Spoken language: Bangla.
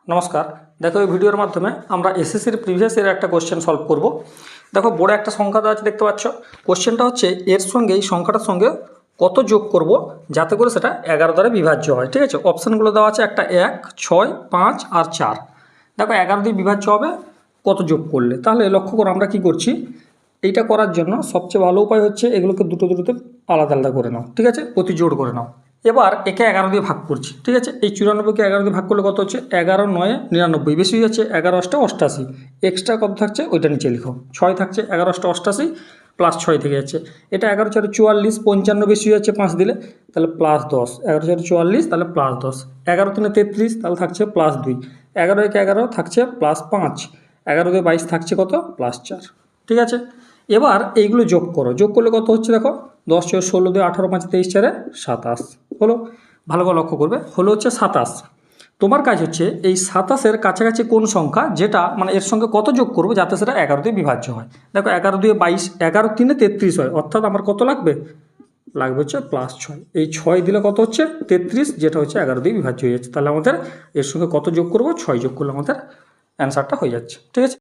নমস্কার। দেখো এই ভিডিওর মাধ্যমে আমরা এসএসসির প্রিভিয়াস ইয়ার একটা কোশ্চেন সলভ করব। দেখো বড় একটা সংখ্যা দেওয়া আছে দেখতে পাচ্ছ। কোশ্চেনটা হচ্ছে এর সঙ্গে এই সংখ্যাটার সঙ্গে কত যোগ করব যাতে করে সেটা 11 দ্বারা বিভাজ্য হয়। ঠিক আছে, অপশানগুলো দেওয়া আছে একটা 1, 6, 5 আর 4। দেখো 11 দিয়ে বিভাজ্য হবে কত যোগ করলে। তাহলে লক্ষ্য করো আমরা কি করছি, এইটা করার জন্য সবচেয়ে ভালো উপায় হচ্ছে এগুলোকে দুটো দুটোতে আলাদা আলাদা করে নাও। ঠিক আছে, প্রতি জোড় করে নাও। এবার একে 11 দিয়ে ভাগ করছি। ঠিক আছে, এই 94কে 11 দিয়ে ভাগ করলে কত হচ্ছে, 11 9 99, বেশি হয়ে যাচ্ছে 11 8 88। এক্সট্রা কত থাকছে ওইটা নিচে লিখো। 6 থাকছে, 11 8 88 প্লাস 6 থেকে যাচ্ছে। এটা 11 4 44, 55 বেশি হয়ে যাচ্ছে 5 দিলে, তাহলে প্লাস 10। 11 4 44 তাহলে প্লাস 10। 11 3 33 তাহলে থাকছে প্লাস 2। 11 1 11 থাকছে প্লাস 5। 11 2 22 থাকছে কত, প্লাস 4। ঠিক আছে, এবার এইগুলো যোগ করো। যোগ করলে কত হচ্ছে দেখো, 10 4 16 2 18 5 23 4 27 হলো। ভালো করে লক্ষ্য করবে, হলো হচ্ছে 27। তোমার কাজ হচ্ছে এই 27-এর কাছাকাছি কোন সংখ্যা, যেটা মানে এর সঙ্গে কত যোগ করবো যাতে সেটা 11 দিয়ে বিভাজ্য হয়। দেখো 11 2 22, 11 3 33 হয়, অর্থাৎ আমার কত লাগবে, লাগবে হচ্ছে প্লাস 6। এই 6 দিলে কত হচ্ছে 33, যেটা হচ্ছে 11 দিয়ে বিভাজ্য হয়ে যাচ্ছে। তাহলে আমাদের এর সঙ্গে কত যোগ করবো, 6 যোগ করলে আমাদের অ্যান্সারটা হয়ে যাচ্ছে। ঠিক আছে।